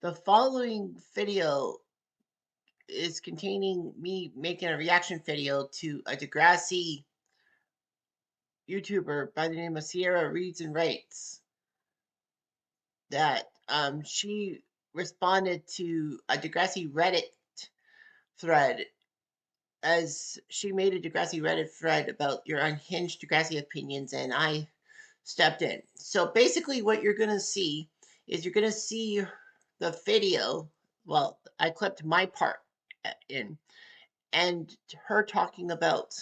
The following video is containing me making a reaction video to a Degrassi YouTuber by the name of Ciara Reads and Writes. That she responded to a Degrassi Reddit thread, as she made a Degrassi Reddit thread about your unhinged Degrassi opinions, and I stepped in. So basically, what you're going to see is you're going to see the video. Well, I clipped my part in, and her talking about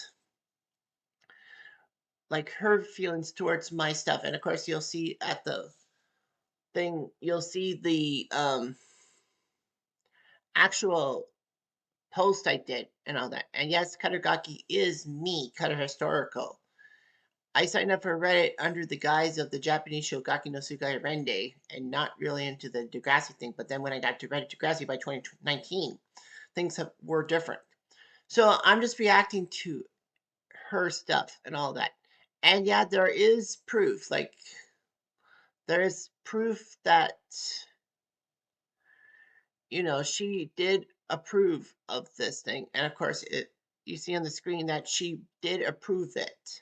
like her feelings towards my stuff. And of course, you'll see at the thing, you'll see the actual post I did and all that. And yes, Cuttergaki is me, Cutter Historical. I signed up for Reddit under the guise of the Japanese show Gaki no Sugai Rende and not really into the Degrassi thing. But then when I got to Reddit Degrassi by 2019, things were different. So I'm just reacting to her stuff and all that. And yeah, there is proof. Like, there is proof that, she did approve of this thing. And of course, you see on the screen that she did approve it.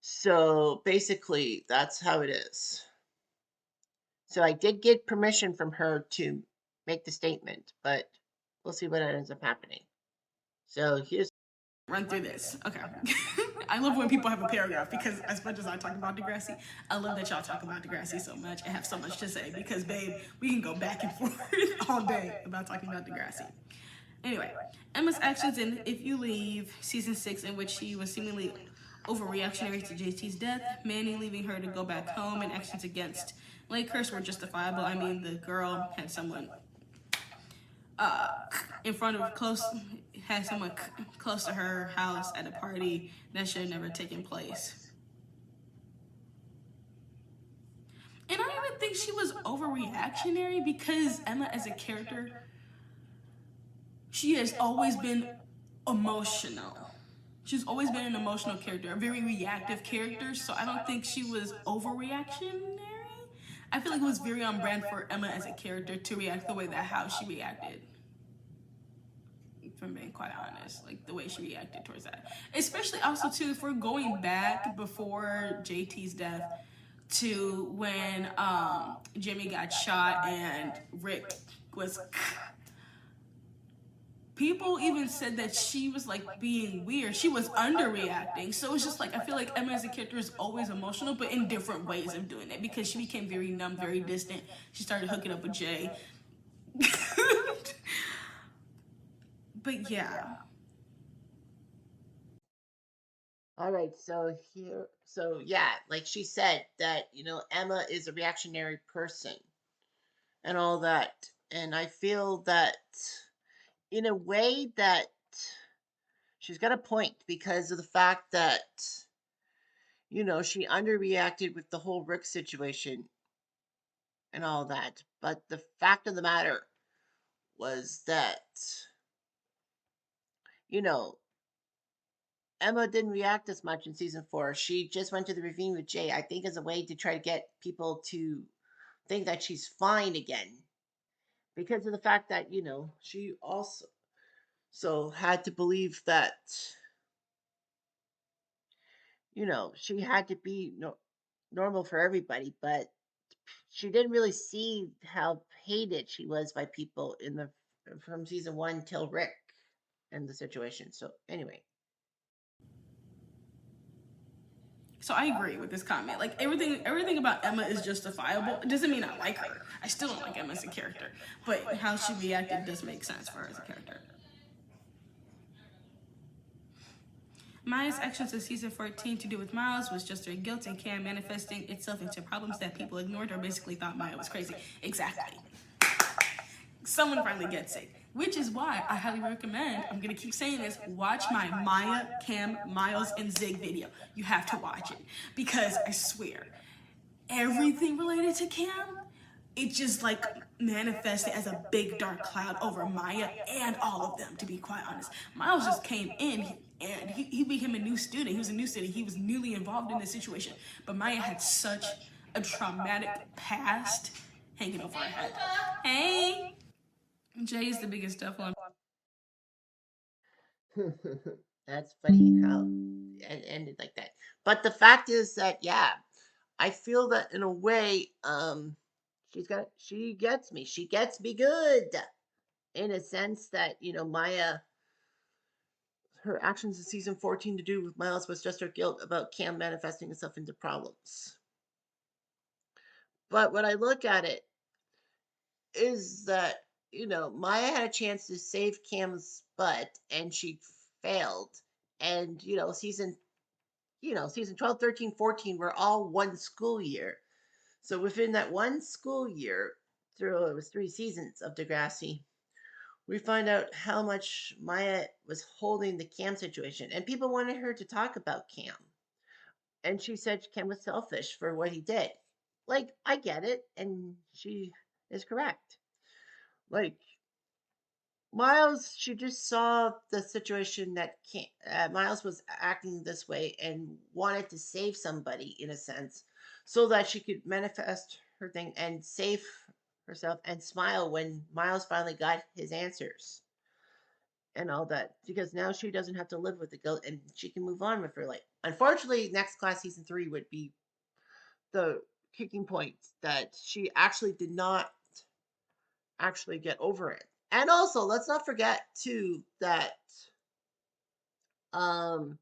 So basically, that's how it is. So I did get permission from her to make the statement, but we'll see what ends up happening. So here's run through this. Okay. I love when people have a paragraph, because as much as I talk about Degrassi, I love that y'all talk about Degrassi so much and have so much to say, because babe, we can go back and forth all day about talking about Degrassi. Anyway, Emma's actions in If You Leave, season 6, in which she was seemingly overreactionary to JT's death, Manny leaving her to go back home, and actions against Lakehurst were justifiable. I mean, the girl had someone in front of someone close to her house at a party that should have never taken place. And I don't even think she was overreactionary, because Emma as a character, she has always been emotional. She's always been an emotional character, a very reactive character, so I don't think she was overreactionary. I feel like it was very on brand for Emma as a character to react the way that how she reacted. If I'm being quite honest, like the way she reacted towards that. Especially also too, if we're going back before JT's death to when Jimmy got shot and Rick was... People even said that she was like being weird. She was underreacting. So it's just like, I feel like Emma as a character is always emotional, but in different ways of doing it, because she became very numb, very distant. She started hooking up with Jay. But yeah. all right. So yeah, like she said that, Emma is a reactionary person and all that. And I feel that in a way that she's got a point, because of the fact that, she underreacted with the whole Rick situation and all that. But the fact of the matter was that, you know, Emma didn't react as much in season 4. She just went to the ravine with Jay, I think, as a way to try to get people to think that she's fine again. Because of the fact that, she also had to believe that, she had to be normal for everybody, but she didn't really see how hated she was by people from season 1 till Rick and the situation. So anyway. So I agree with this comment. Like, everything about Emma is justifiable. It doesn't mean I like her. I still don't like Emma as a character. But how she reacted does make sense for her as a character. Maya's actions in season 14 to do with Miles was just her guilt and Cam manifesting itself into problems that people ignored or basically thought Maya was crazy. Exactly. Someone finally gets it. Which is why I highly recommend, I'm gonna keep saying this, watch my Maya, Cam, Miles, and Zig video. You have to watch it. Because I swear, everything related to Cam, it just like manifested as a big dark cloud over Maya and all of them, to be quite honest. Miles just came in and he became a new student. He was a new student. He was newly involved in this situation. But Maya had such a traumatic past hanging over her head. Hey, Jay is the biggest stuff on. That's funny how it ended like that. But the fact is that, yeah, I feel that in a way, she gets me. She gets me good in a sense that, Maya, her actions in season 14 to do with Miles was just her guilt about Cam manifesting itself into problems. But when I look at it, is that, Maya had a chance to save Cam's butt and she failed. And, season 12, 13, 14 were all one school year. So within that one school year, through it was 3 seasons of Degrassi, we find out how much Maya was holding the Cam situation. And people wanted her to talk about Cam. And she said Cam was selfish for what he did. Like, I get it. And she is correct. Like, Miles, she just saw the situation that Miles was acting this way and wanted to save somebody in a sense so that she could manifest her thing and save herself and smile when Miles finally got his answers and all that because now she doesn't have to live with the guilt and she can move on with her life. Unfortunately, next class season 3 would be the kicking point that she actually did not actually get over it. And also, let's not forget too that um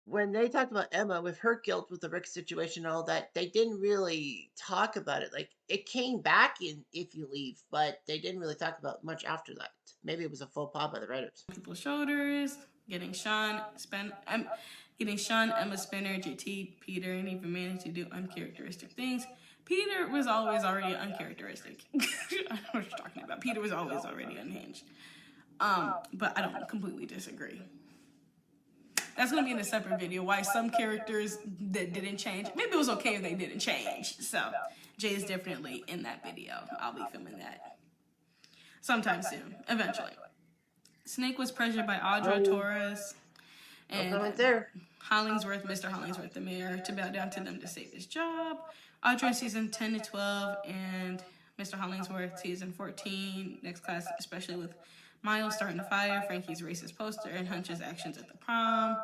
when they talked about Emma with her guilt with the Rick situation and all that, they didn't really talk about it. Like it came back in If You Leave, but they didn't really talk about much after that. Maybe it was a faux pas by the writers. People's shoulders, getting getting Sean, Emma Spinner, JT, Peter, and even managed to do uncharacteristic things. Peter was always already uncharacteristic. I don't know what you're talking about. Peter was always already unhinged. But I don't completely disagree. That's gonna be in a separate video. Why some characters that didn't change. Maybe it was okay if they didn't change. So Jay is definitely in that video. I'll be filming that sometime soon, eventually. Snake was pressured by Audra Torres and Hollingsworth, Mr. Hollingsworth, the mayor, to bow down to them to save his job. Audra season 10 to 12 and Mr. Hollingsworth season 14, next class, especially with Miles starting the fire, Frankie's racist poster, and Hunch's actions at the prom.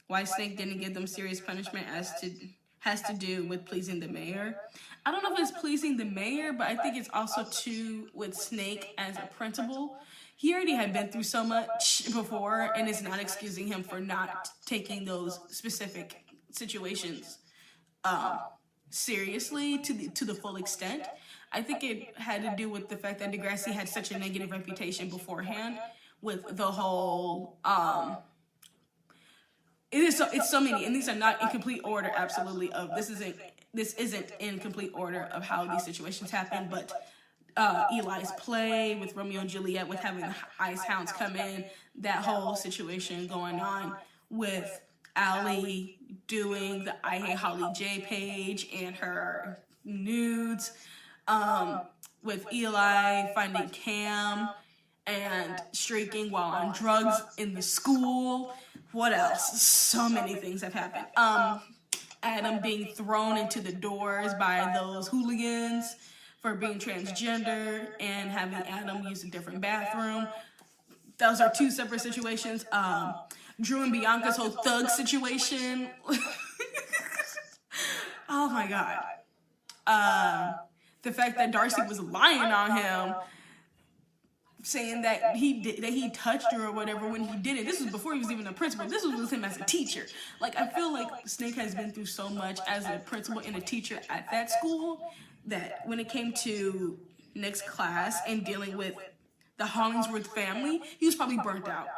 Why Snake didn't give them serious punishment has to do with pleasing the mayor. I don't know if it's pleasing the mayor, but I think it's also too with Snake as a principal. He already had been through so much before, and it's not excusing him for not taking those specific situations seriously to the full extent. I think it had to do with the fact that Degrassi had such a negative reputation beforehand with the whole it's so many, and these are not in complete order. Absolutely, of this isn't in complete order of how these situations happen. But Eli's play with Romeo and Juliet, with having the Ice Hounds come in, that whole situation going on with Allie doing the I Hate Holly J page and her nudes, with Eli finding Cam and streaking while on drugs in the school. What else? So many things have happened. Adam being thrown into the doors by those hooligans for being transgender and having Adam use a different bathroom. Those are 2 separate situations. Drew and Bianca's whole thug situation. Oh my God. The fact that Darcy was lying on him, saying that he touched her or whatever when he didn't. This was before he was even a principal. This was with him as a teacher. Like, I feel like Snake has been through so much as a principal and a teacher at that school that when it came to next class and dealing with the Hollingsworth family, he was probably burnt out.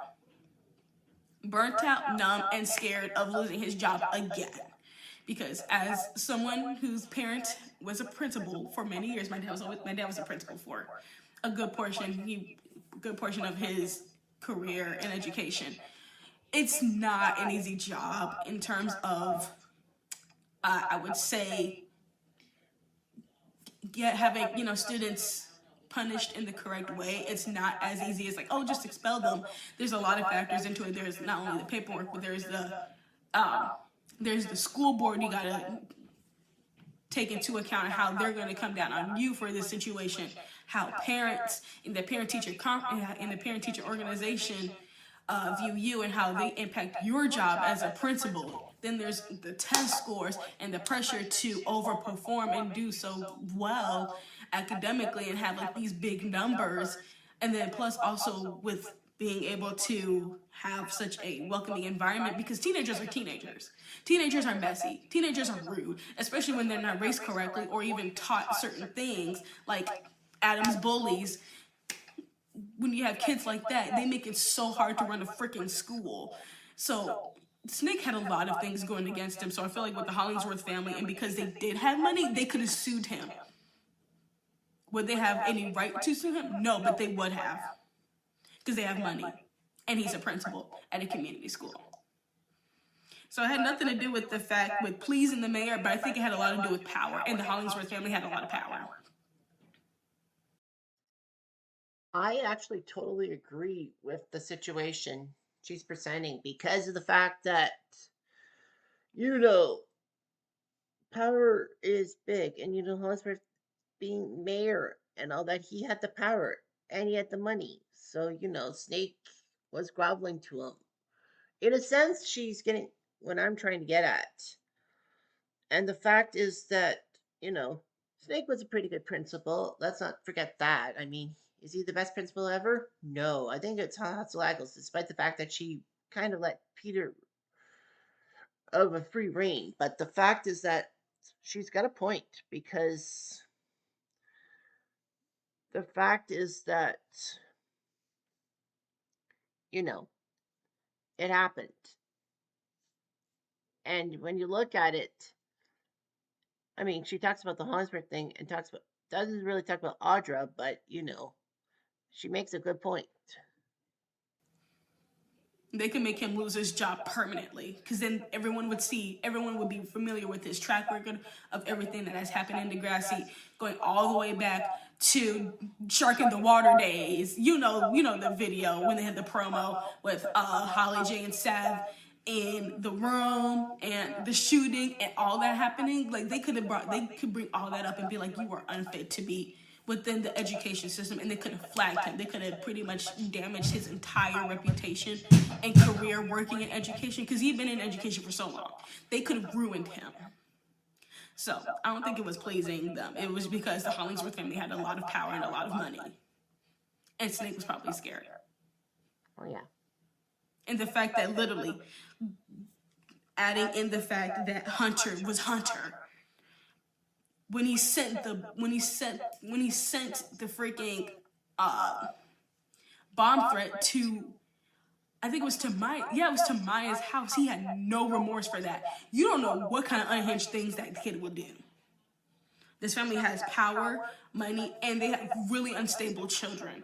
Burnt out, numb, and scared of losing his job again. Because as someone whose parent was a principal for many years, my dad was a principal for a good portion of his career in education. It's not an easy job in terms of, I would say, having students punished in the correct way. It's not as easy as like, oh, just expel them. There's a lot of factors into it. There's not only the paperwork, but there's the school board you gotta take into account how they're going to come down on you for this situation, how parents in the parent-teacher organization view you and how they impact your job as a principal. Then there's the test scores and the pressure to overperform and do so well academically and have like these big numbers. And then plus also with being able to have such a welcoming environment, because teenagers are teenagers. Teenagers are messy. Teenagers are rude, especially when they're not raised correctly or even taught certain things like Adam's bullies. When you have kids like that, they make it so hard to run a freaking school. So Snake had a lot of things going against him. So I feel like with the Hollingsworth family, and because they did have money, they could have sued him. Would they have any right to sue him? No, but they would have, because they have money, and he's a principal at a community school. So it had nothing to do with the fact with pleasing the mayor, but I think it had a lot to do with power, and the Hollingsworth family had a lot of power. I actually totally agree with the situation she's presenting because of the fact that, you know, power is big. And, Hollingsworth being mayor and all that, he had the power and he had the money. So, Snake was groveling to him. In a sense, she's getting what I'm trying to get at. And the fact is that, Snake was a pretty good principal. Let's not forget that. I mean, is he the best principal ever? No. I think it's Hatzelagos, despite the fact that she kind of let Peter of a free reign. But the fact is that she's got a point, because the fact is that, it happened. And when you look at it, I mean, she talks about the Hollingsworth thing and doesn't really talk about Audra, but she makes a good point. They could make him lose his job permanently, because then everyone would be familiar with his track record of everything that has happened in Degrassi, going all the way back to Shark in the Water days. You know the video when they had the promo with Holly J and Sav in the room and the shooting and all that happening. Like they could bring all that up and be like, you were unfit to be within the education system, and they could have flagged him. They could have pretty much damaged his entire reputation and career working in education, because he'd been in education for so long. They could have ruined him. So I don't think it was pleasing them. It was because the Hollingsworth family had a lot of power and a lot of money, and Snake was probably scared. Oh yeah. And the fact that literally adding in the fact that Hunter was Hunter. When he sent the freaking bomb threat to, I think it was to Maya's house, he had no remorse for that. You don't know what kind of unhinged things that kid would do. This family has power, money, and they have really unstable children.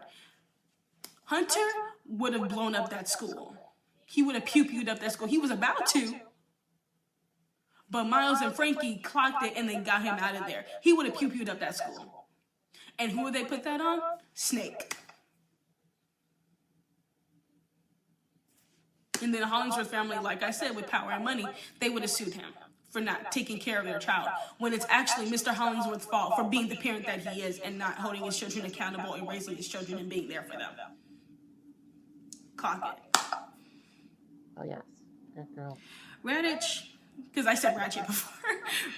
Hunter would have blown up that school. He would have pew-pewed up that school. He was about to. But Miles and Frankie clocked it and they got him out of there. He would have pew-pewed up that school. And who would they put that on? Snake. And then the Hollingsworth family, like I said, with power and money, they would have sued him for not taking care of their child, when it's actually Mr. Hollingsworth's fault for being the parent that he is and not holding his children accountable and raising his children and being there for them. Clock it. Oh yes, that girl. Raditch, because I said Ratchet before.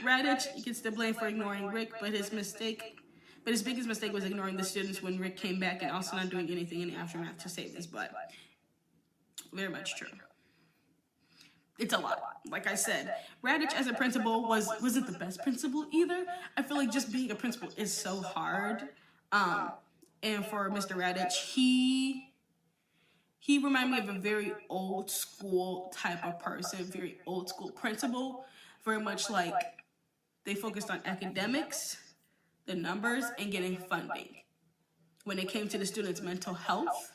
Raditch gets the blame for ignoring Rick, but his biggest mistake was ignoring the students when Rick came back, and also not doing anything in the aftermath to save his butt. Very much true. It's a lot. Like I said, Raditch as a principal wasn't the best principal either. I feel like just being a principal is so hard. And for Mr. Raditch, he reminded me of a very old school type of person, very old school principal, very much like they focused on academics, the numbers, and getting funding. When it came to the students' mental health,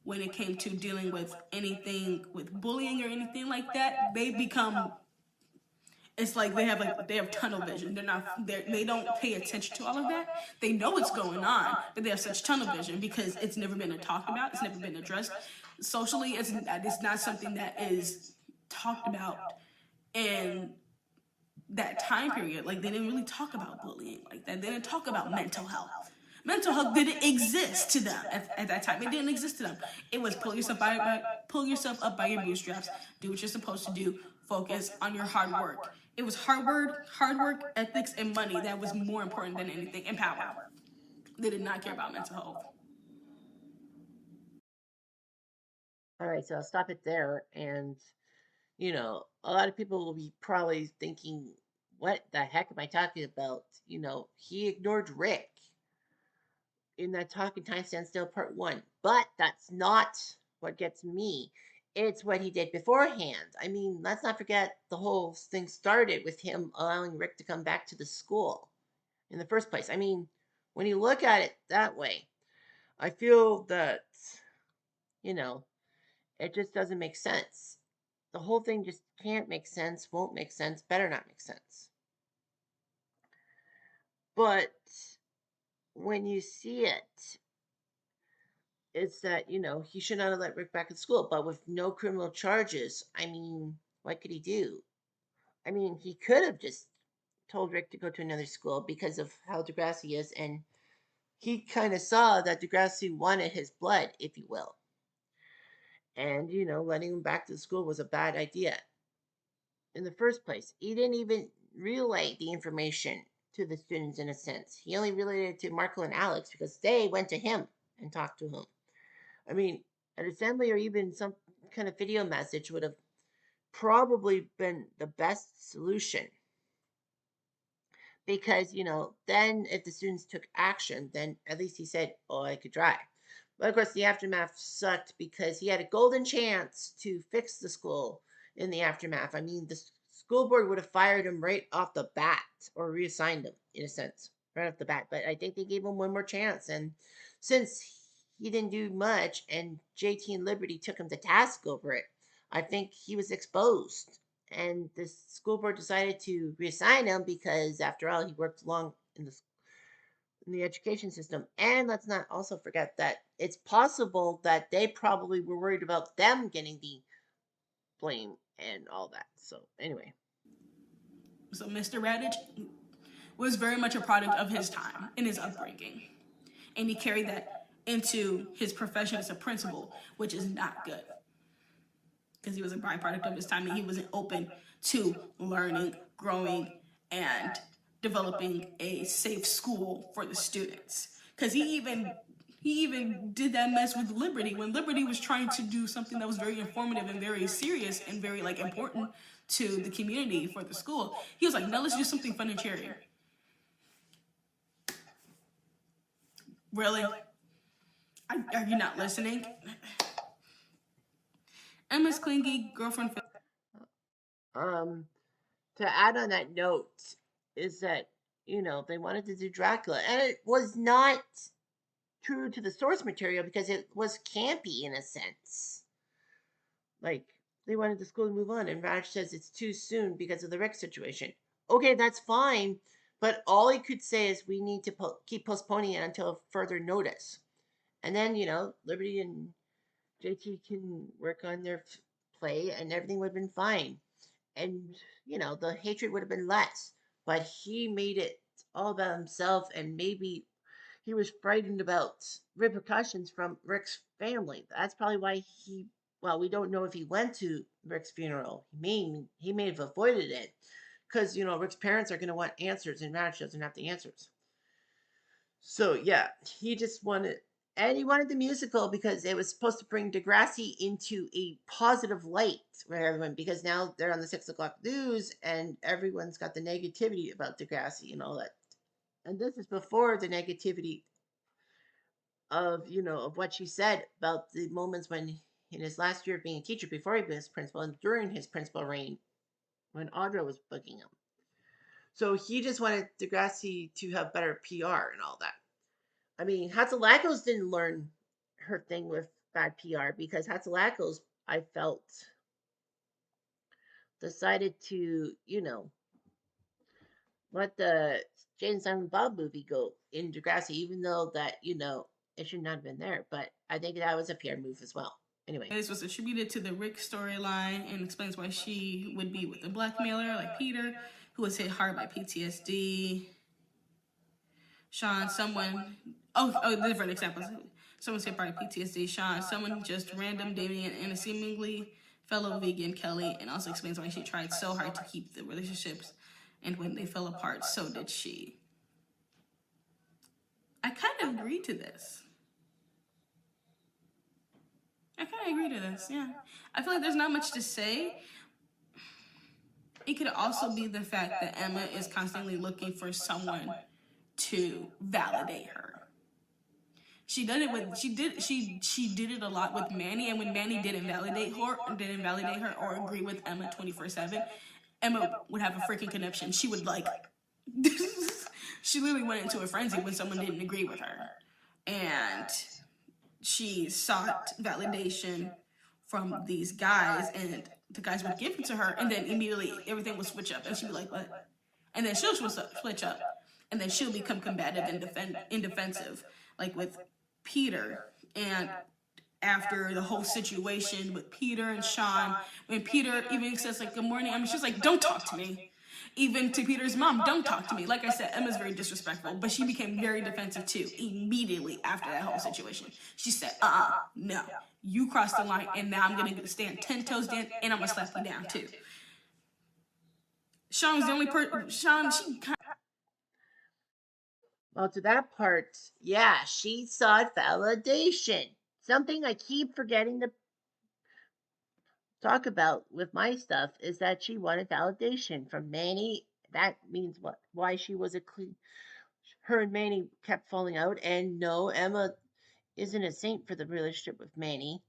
when it came to dealing with anything with bullying or anything like that, it's like they have tunnel vision. They don't pay attention to all of that. They know what's going on, but they have such tunnel vision because it's never been talked about. It's never been addressed socially. It's not something that is talked about in that time period, like they didn't really talk about bullying like that. They didn't talk about mental health. Mental health didn't exist to them at that time. It didn't exist to them. It was pull yourself up by your bootstraps, do what you're supposed to do, focus on your hard work. It was hard work, ethics, and money that was more important than anything, and power. They did not care about mental health. All right, so I'll stop it there. And, a lot of people will be probably thinking, what the heck am I talking about? He ignored Rick in that Talking Time Stand Still Part 1. But that's not what gets me. It's what he did beforehand. I mean, let's not forget the whole thing started with him allowing Rick to come back to the school in the first place. I mean, when you look at it that way, I feel that, you know, it just doesn't make sense. The whole thing just can't make sense, won't make sense, better not make sense. But when you see it, it's that, he should not have let Rick back in school. But with no criminal charges, I mean, what could he do? I mean, he could have just told Rick to go to another school because of how Degrassi is. And he kind of saw that Degrassi wanted his blood, if you will. And, letting him back to school was a bad idea in the first place. He didn't even relay the information to the students in a sense. He only relayed it to Marco and Alex because they went to him and talked to him. I mean, an assembly or even some kind of video message would have probably been the best solution because, then if the students took action, then at least he said, oh, I could try. But of course, the aftermath sucked because he had a golden chance to fix the school in the aftermath. I mean, the school board would have fired him right off the bat or reassigned him in a sense right off the bat. But I think they gave him one more chance. And since he didn't do much and JT and Liberty took him to task over it, I think he was exposed. And the school board decided to reassign him because, after all, he worked long in the education system. And let's not also forget that it's possible that they probably were worried about them getting the blame and all that. So, anyway. So Mr. Radich was very much a product of his time and his upbringing. And he carried that into his profession as a principal, which is not good. Because he was a byproduct of his time and he wasn't open to learning, growing, and developing a safe school for the students. Because he even did that mess with Liberty when Liberty was trying to do something that was very informative and very serious and very important to the community for the school. He was like, "No, let's do something fun and cheery." Really? Are you not listening? Emma's clingy girlfriend. Um, to add on that note is that, they wanted to do Dracula, and it was not true to the source material because it was campy in a sense. Like, they wanted the school to move on, and Raj says it's too soon because of the Rick situation. Okay, that's fine, but all he could say is we need to keep postponing it until further notice. And then, Liberty and JT can work on their play, and everything would have been fine. And, the hatred would have been less. But he made it all about himself, and maybe he was frightened about repercussions from Rick's family. That's probably why we don't know if he went to Rick's funeral. He may have avoided it because, Rick's parents are going to want answers, and Raj doesn't have the answers. So, yeah, he just wanted, and he wanted the musical because it was supposed to bring Degrassi into a positive light for everyone because now they're on the 6 o'clock news and everyone's got the negativity about Degrassi and all that. And this is before the negativity of what she said about the moments when in his last year of being a teacher before he was principal and during his principal reign when Audra was bugging him. So he just wanted Degrassi to have better PR and all that. I mean, Hatzalakos didn't learn her thing with bad PR because Hatzalakos, I felt, decided to, let the Jane and Silent Bob movie go in Degrassi, even though that, it should not have been there. But I think that was a PR move as well. Anyway. This was attributed to the Rick storyline and explains why she would be with a blackmailer like Peter, who was hit hard by PTSD. Sean, different examples. Someone's hit by PTSD. Sean, someone just random Damien, and a seemingly fellow vegan, Kelly, and also explains why she tried so hard to keep the relationships, and when they fell apart, so did she. I kind of agree to this. Yeah. I feel like there's not much to say. It could also be the fact that Emma is constantly looking for someone to validate her. She did it a lot with Manny, and when Manny didn't validate her or agree with Emma 24/7, Emma would have a freaking conniption. She would like she literally went into a frenzy when someone didn't agree with her. And she sought validation from these guys, and the guys would give it to her, and then immediately everything would switch up, and she'd be like, what? And then she'll switch up, and then she'll become combative and defensive, like with Peter. And after the whole situation with Peter and Sean, when Peter even says like, good morning, I mean, she's like, don't talk to me. Even to Peter's mom, don't talk to me. Like I said, Emma's very disrespectful, but she became very defensive too immediately after that whole situation. She said, no, you crossed the line, and now I'm gonna stand 10 toes down, and I'm gonna slap you down too. Sean was the only person. Well, to that part, yeah, she sought validation. Something I keep forgetting to talk about with my stuff is that she wanted validation from Manny. That means what? Why she was a clean. Her and Manny kept falling out, and no, Emma isn't a saint for the relationship with Manny.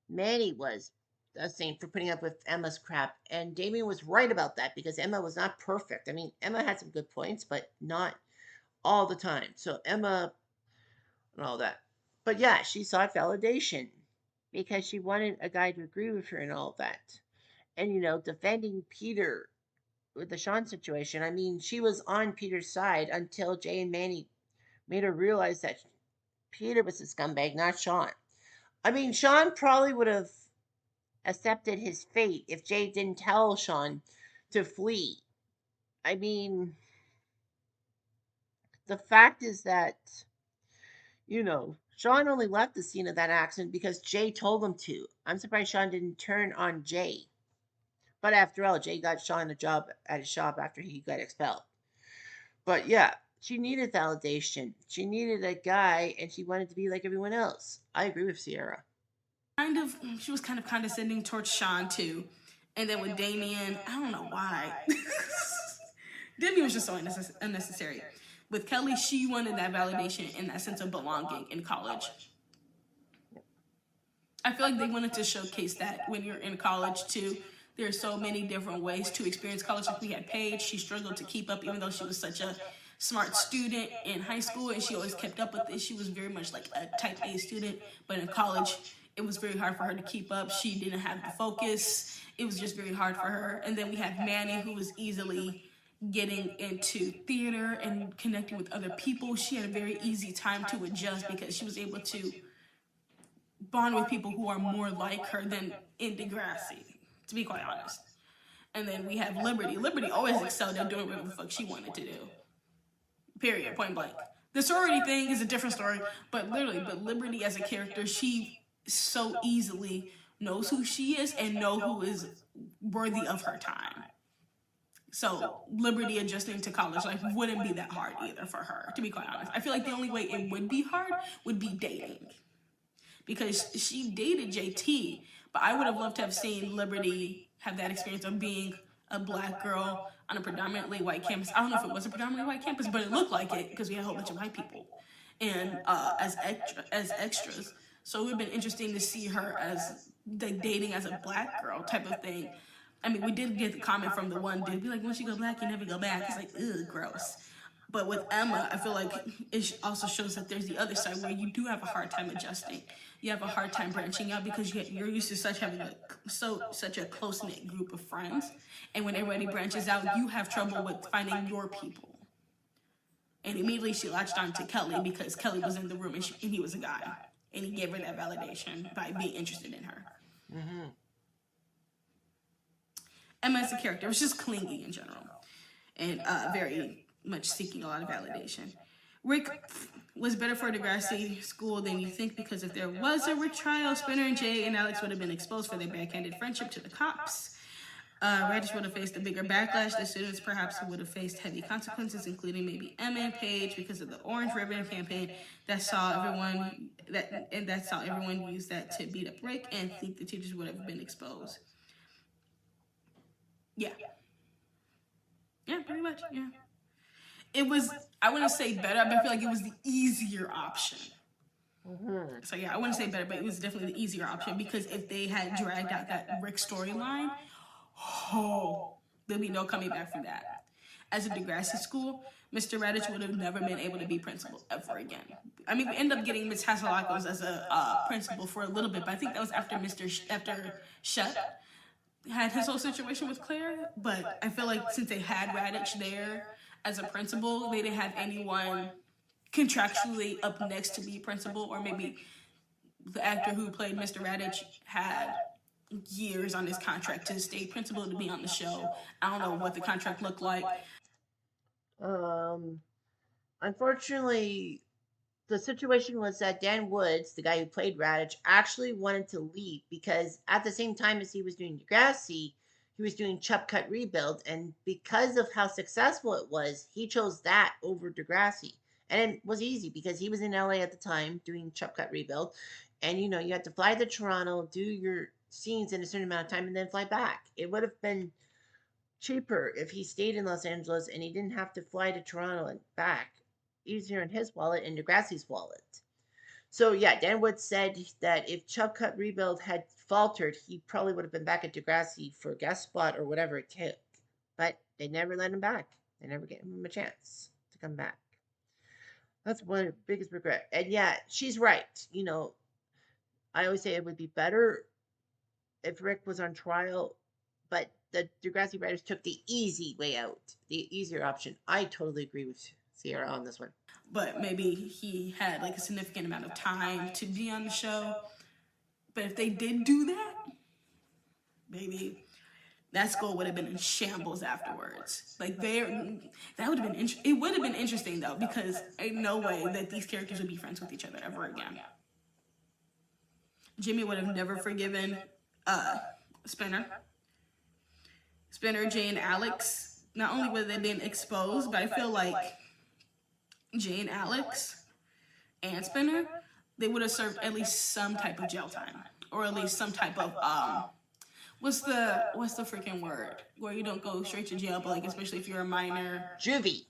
Manny was a saint for putting up with Emma's crap, and Damien was right about that because Emma was not perfect. I mean, Emma had some good points, but not all the time. So Emma and all that. But yeah, she sought validation because she wanted a guy to agree with her and all that. And defending Peter with the Sean situation, I mean, she was on Peter's side until Jay and Manny made her realize that Peter was a scumbag, not Sean. I mean, Sean probably would have accepted his fate if Jay didn't tell Sean to flee. I mean, the fact is that, Sean only left the scene of that accident because Jay told him to. I'm surprised Sean didn't turn on Jay. But after all, Jay got Sean a job at his shop after he got expelled. But yeah, she needed validation. She needed a guy, and she wanted to be like everyone else. I agree with Ciara. She was kind of condescending towards Sean too. And then with Damien, I don't know why. Damien was just so unnecessary. With Kelly, she wanted that validation and that sense of belonging in college. I feel like they wanted to showcase that when you're in college too. There are so many different ways to experience college. Like we had Paige, she struggled to keep up even though she was such a smart student in high school, and she always kept up with it. She was very much like a type A student, but in college, it was very hard for her to keep up. She didn't have the focus. It was just very hard for her. And then we had Manny, who was easily getting into theater and connecting with other people. She had a very easy time to adjust because she was able to bond with people who are more like her than in Degrassi, to be quite honest. And then we have Liberty. Liberty always excelled at doing whatever the fuck she wanted to do. Period, point blank. The sorority thing is a different story, but Liberty as a character, she so easily knows who she is and know who is worthy of her time. So Liberty adjusting to college life wouldn't be that hard either for her, to be quite honest. I feel like the only way it would be hard would be dating. Because she dated JT, but I would have loved to have seen Liberty have that experience of being a black girl on a predominantly white campus. I don't know if it was a predominantly white campus, but it looked like it because we had a whole bunch of white people and as extras. So it would have been interesting to see her as like dating as a black girl type of thing. I mean, we did get the comment from the one dude, be like, once you go black, you never go back. It's like, ugh, gross. But with Emma, I feel like it also shows that there's the other side where you do have a hard time adjusting. You have a hard time branching out because you're used to such a close-knit group of friends. And when everybody branches out, you have trouble with finding your people. And immediately she latched on to Kelly because Kelly was in the room and he was a guy. And he gave her that validation by being interested in her. Mm-hmm. Emma as a character was just clingy in general. and very much seeking a lot of validation. Rick was better for Degrassi school than you think, because if there was a Rick trial, Spinner and Jay and Alex would have been exposed for their backhanded friendship to the cops. Radish would have faced a bigger backlash. The students perhaps would have faced heavy consequences, including maybe Emma and Paige, because of the Orange Ribbon campaign that saw everyone use that to beat up Rick, and think the teachers would have been exposed. Yeah, pretty much. Yeah, it was. I wouldn't say better, but I feel like it was the easier option. Mm-hmm. So yeah, I wouldn't say better, but it was definitely the easier option, because if they had dragged out that Rick storyline, there'll be no coming back from that. As a Degrassi school, Mr. Radich would have never been able to be principal ever again. I mean, we ended up getting Ms. Hasalakos as a principal for a little bit, but I think that was after after Shep had his whole situation with Claire. But I feel like since they had Radich there as a principal, they didn't have anyone contractually up next to be principal, or maybe the actor who played Mr. Radich had years on his contract to stay principal to be on the show. I don't know what the contract looked like. Unfortunately, the situation was that Dan Woods, the guy who played Radich, actually wanted to leave because at the same time as he was doing Degrassi, he was doing Chop Cut Rebuild, and because of how successful it was, he chose that over Degrassi. And it was easy because he was in LA at the time doing Chop Cut Rebuild, and you had to fly to Toronto, do your scenes in a certain amount of time, and then fly back. It would have been cheaper if he stayed in Los Angeles and he didn't have to fly to Toronto and back. Easier in his wallet and Degrassi's wallet. So yeah, Dan Wood said that if Chub Cut Rebuild had faltered, he probably would have been back at Degrassi for a guest spot or whatever it took. But they never let him back. They never gave him a chance to come back. That's one of the biggest regret. And yeah, she's right. I always say it would be better if Rick was on trial, but the Degrassi writers took the easy way out, the easier option. I totally agree with Ciara on this one. But maybe he had like a significant amount of time to be on the show. But if they did do that, maybe that school would have been in shambles afterwards. Like that would have been it would have been interesting though, because ain't no way that these characters would be friends with each other ever again. Jimmy would have never forgiven Spinner, Jay, and Alex. Not only would they been exposed, but I feel like Jay and Alex and Spinner, they would have served at least some type of jail time, or at least some type of what's the freaking word where you don't go straight to jail, but like especially if you're a minor, juvie,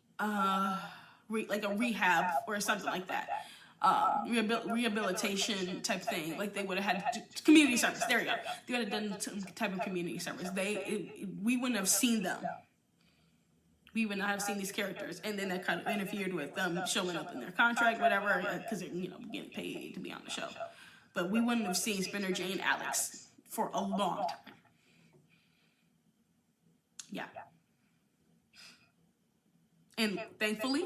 like a rehab or something like that. Rehabilitation type thing. Like they would have had community service. There you go. They would have done some type of community service. We wouldn't have seen them. We would not have seen these characters, and then that kind of interfered with them showing up in their contract, whatever, because they're getting paid to be on the show. But we wouldn't have seen Spinner, Jay, and Alex for a long time. Yeah. And thankfully,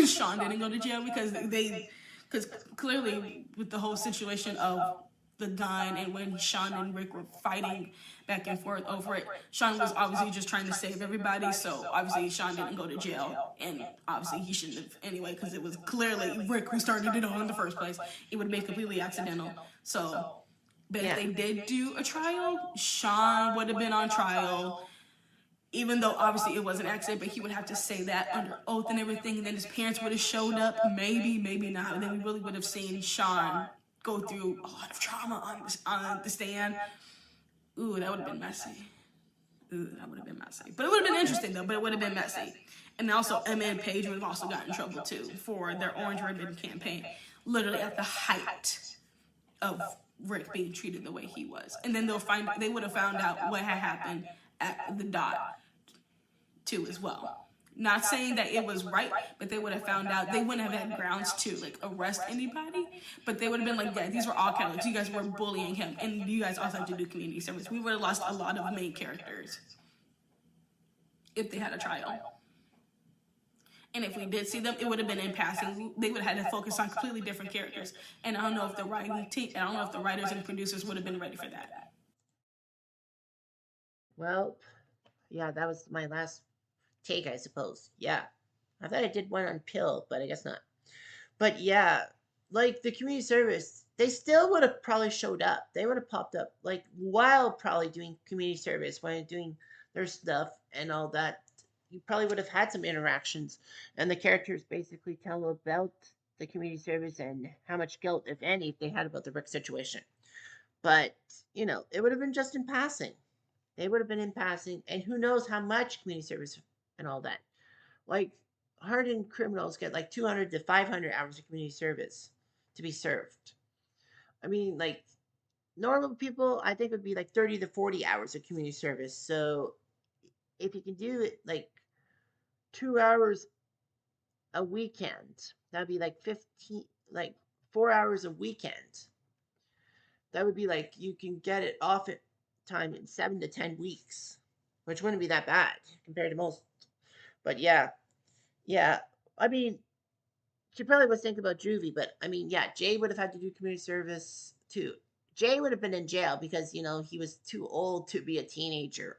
Sean didn't go to jail because clearly with the whole situation of the gun and when Sean and Rick were fighting back and forth over it, Sean was obviously just trying to save everybody, so obviously Sean didn't go to jail, and obviously he shouldn't have anyway, because it was clearly Rick who started it all in the first place. It would have been completely accidental. So, but if they did do a trial, Sean would have been on trial, even though obviously it was an accident, but he would have to say that under oath and everything, and then his parents would have showed up, maybe not, and then we really would have seen Sean go through a lot of trauma on the stand. Ooh, that would have been messy. But it would have been interesting though, but it would have been messy. And also Emma and Paige would have also gotten in trouble too for their Orange Ribbon campaign, literally at the height of Rick being treated the way he was. And then they would have found out what had happened at the dot too as well. Not saying that it was right, but they would have found out. They wouldn't have had grounds to like arrest anybody, but they would have been like, yeah, these were all Catholics. You guys were bullying him, and you guys also have to do community service. We would have lost a lot of main characters if they had a trial. And if we did see them, it would have been in passing. They would have had to focus on completely different characters. And I don't know if the writers and producers would have been ready for that. Well, yeah, that was my last take, I suppose. Yeah. I thought I did one on pill, but I guess not. But yeah, like the community service, they still would have probably showed up. They would have popped up like while probably doing community service, while doing their stuff and all that. You probably would have had some interactions, and the characters basically tell about the community service and how much guilt, if any, if they had about the Rick situation. But it would have been just in passing. They would have been in passing, and who knows how much community service and all that. Like hardened criminals get like 200 to 500 hours of community service to be served. I mean, like normal people, I think would be like 30 to 40 hours of community service. So if you can do it like 2 hours a weekend, that'd be like 15, like 4 hours a weekend. That would be like you can get it off at time in 7 to 10 weeks, which wouldn't be that bad compared to most. But yeah, yeah. I mean, she probably was thinking about juvie, but I mean, yeah, Jay would have had to do community service too. Jay would have been in jail because he was too old to be a teenager.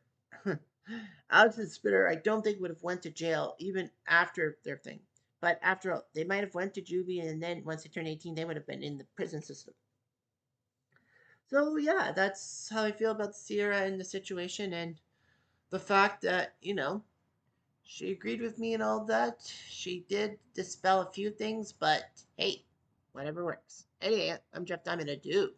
Alex and Spitter, I don't think would have went to jail even after their thing. But after all, they might have went to juvie, and then once they turned 18, they would have been in the prison system. So yeah, that's how I feel about Sierra and the situation, and the fact that she agreed with me and all that. She did dispel a few things, but hey, whatever works. Anyway, I'm Jeff Diamond. Adieu.